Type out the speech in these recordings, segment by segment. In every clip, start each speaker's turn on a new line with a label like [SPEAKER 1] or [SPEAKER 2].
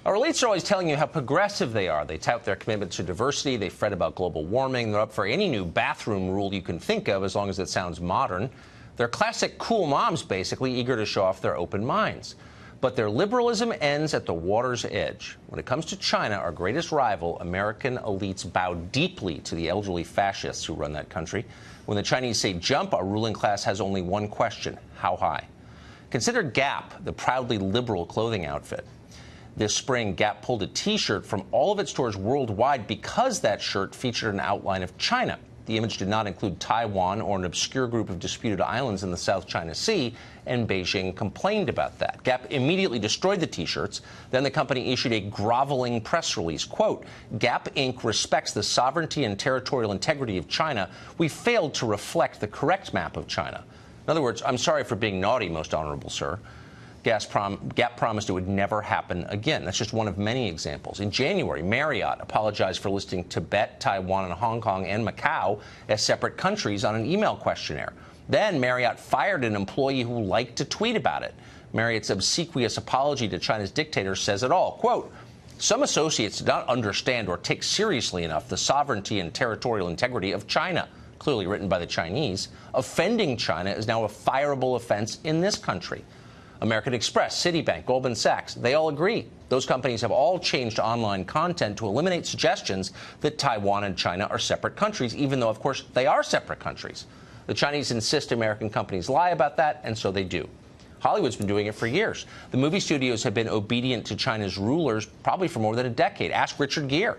[SPEAKER 1] Our elites are always telling you how progressive they are. They tout their commitment to diversity. They fret about global warming. They're up for any new bathroom rule you can think of as long as it sounds modern. They're classic cool moms, basically, eager to show off their open minds. But their liberalism ends at the water's edge. When it comes to China, our greatest rival, American elites bow deeply to the elderly fascists who run that country. When the Chinese say jump, our ruling class has only one question: how high? Consider Gap, the proudly liberal clothing outfit. This spring, Gap pulled a T-shirt from all of its stores worldwide because that shirt featured an outline of China. The image did not include Taiwan or an obscure group of disputed islands in the South China Sea, and Beijing complained about that. Gap immediately destroyed the T-shirts. Then the company issued a groveling press release. Quote, Gap Inc. respects the sovereignty and territorial integrity of China. We failed to reflect the correct map of China. In other words, I'm sorry for being naughty, most honorable sir. Gap promised it would never happen again. That's just one of many examples. In January, Marriott apologized for listing Tibet, Taiwan, and Hong Kong and Macau as separate countries on an email questionnaire. Then Marriott fired an employee who liked to tweet about it. Marriott's obsequious apology to China's dictator says it all. Quote, some associates did not understand or take seriously enough the sovereignty and territorial integrity of China. Clearly written by the Chinese. Offending China is now a fireable offense in this country. American Express, Citibank, Goldman Sachs, they all agree. Those companies have all changed online content to eliminate suggestions that Taiwan and China are separate countries, even though, of course, they are separate countries. The Chinese insist American companies lie about that, and so they do. Hollywood's been doing it for years. The movie studios have been obedient to China's rulers probably for more than a decade. Ask Richard Gere.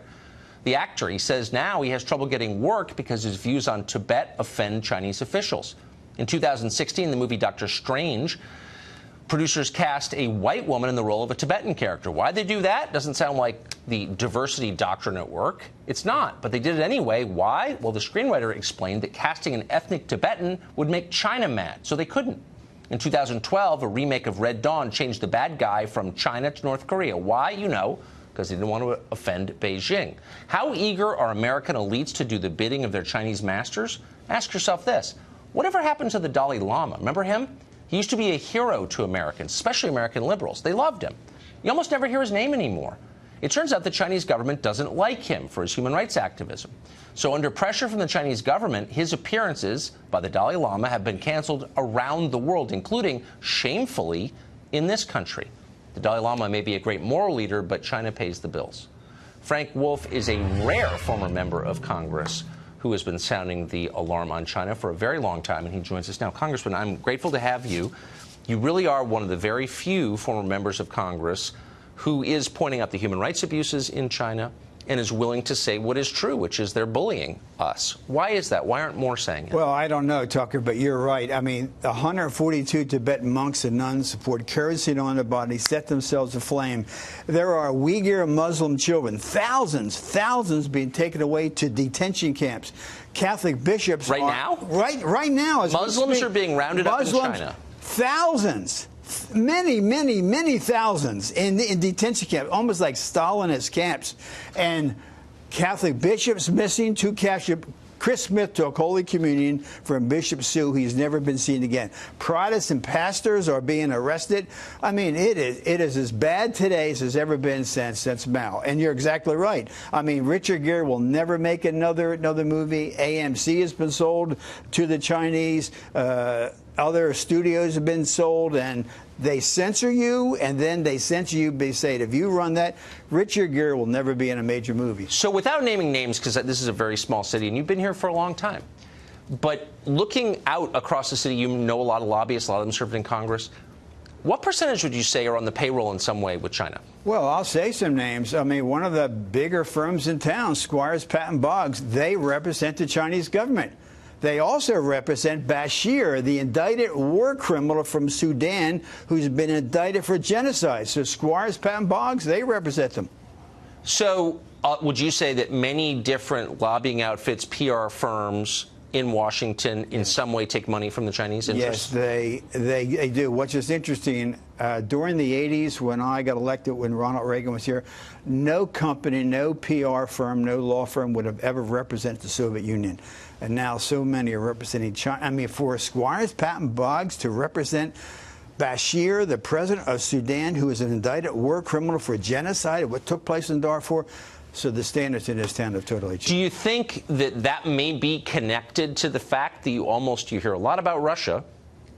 [SPEAKER 1] The actor, he says now he has trouble getting work because his views on Tibet offend Chinese officials. In 2016, the movie Doctor Strange, producers cast a white woman in the role of a Tibetan character. Why'd they do that? Doesn't sound like the diversity doctrine at work. It's not, but they did it anyway. Why? Well, the screenwriter explained that casting an ethnic Tibetan would make China mad, so they couldn't. In 2012, a remake of Red Dawn changed the bad guy from China to North Korea. Why? You know, because they didn't want to offend Beijing. How eager are American elites to do the bidding of their Chinese masters? Ask yourself this. Whatever happened to the Dalai Lama? Remember him? He used to be a hero to Americans, especially American liberals. They loved him. You almost never hear his name anymore. It turns out the Chinese government doesn't like him for his human rights activism. So under pressure from the Chinese government, his appearances by the Dalai Lama have been canceled around the world, including, shamefully, in this country. The Dalai Lama may be a great moral leader, but China pays the bills. Frank Wolf is a rare former member of Congress who has been sounding the alarm on China for a very long time, and he joins us now. Congressman, I'm grateful to have you. You really are one of the very few former members of Congress who is pointing out the human rights abuses in China and is willing to say what is true, which is they're bullying us. Why is that? Why aren't more saying it?
[SPEAKER 2] Well, I don't know, Tucker, but you're right. I mean, 142 Tibetan monks and nuns poured kerosene on their bodies, set themselves aflame. There are Uyghur Muslim children, thousands being taken away to detention camps. Catholic bishops
[SPEAKER 1] right now?
[SPEAKER 2] Right now.
[SPEAKER 1] Muslims are being rounded up in China.
[SPEAKER 2] Thousands. Many thousands in detention camps, almost like Stalinist camps. And Catholic bishops missing, 2 Catholic. Chris Smith took Holy Communion from Bishop Sue. He's never been seen again. Protestant pastors are being arrested. I mean, it is as bad today as it's ever been since Mao. And you're exactly right. I mean, Richard Gere will never make another movie. AMC has been sold to the Chinese. Other studios have been sold, and they censor you, and then they censor you. They say, if you run that, Richard Gere will never be in a major movie.
[SPEAKER 1] So without naming names, because this is a very small city, and you've been here for a long time, but looking out across the city, you know a lot of lobbyists, a lot of them served in Congress. What percentage would you say are on the payroll in some way with China?
[SPEAKER 2] Well, I'll say some names. I mean, one of the bigger firms in town, Squires, Patton Boggs, they represent the Chinese government. They also represent Bashir, the indicted war criminal from Sudan who's been indicted for genocide. So Squires, Patton Boggs, they represent them.
[SPEAKER 1] So would you say that many different lobbying outfits, PR firms in Washington in some way take money from the Chinese interests?
[SPEAKER 2] Yes, they do. What's just interesting, during the 80s when I got elected, when Ronald Reagan was here, no company, no PR firm, no law firm would have ever represented the Soviet Union. And now so many are representing China. I mean, for Squires, Patton Boggs to represent Bashir, the president of Sudan, who is an indicted war criminal for genocide of what took place in Darfur. So the standards in this town have totally changed.
[SPEAKER 1] Do you think that that may be connected to the fact that you hear a lot about Russia,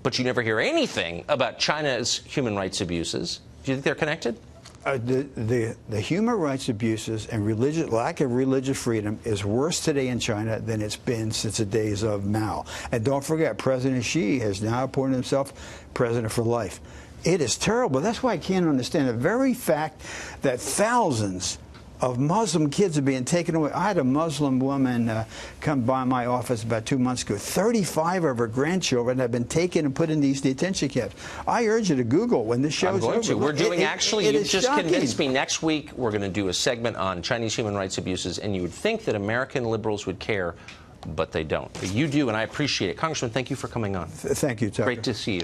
[SPEAKER 1] but you never hear anything about China's human rights abuses? Do you think they're connected?
[SPEAKER 2] The human rights abuses and lack of religious freedom is worse today in China than it's been since the days of Mao. And don't forget, President Xi has now appointed himself president for life. It is terrible. That's why I can't understand the very fact that thousands of Muslim kids are being taken away. I had a Muslim woman come by my office about 2 months ago. 35 of her grandchildren have been taken and put in these detention camps. I urge you to Google when this show's over.
[SPEAKER 1] I'm going to. We're doing you just
[SPEAKER 2] shocking.
[SPEAKER 1] Convinced me. Next week, we're going to do a segment on Chinese human rights abuses, and you would think that American liberals would care, but they don't. But you do, and I appreciate it. Congressman, thank you for coming on.
[SPEAKER 2] Thank you, Tucker.
[SPEAKER 1] Great to see you.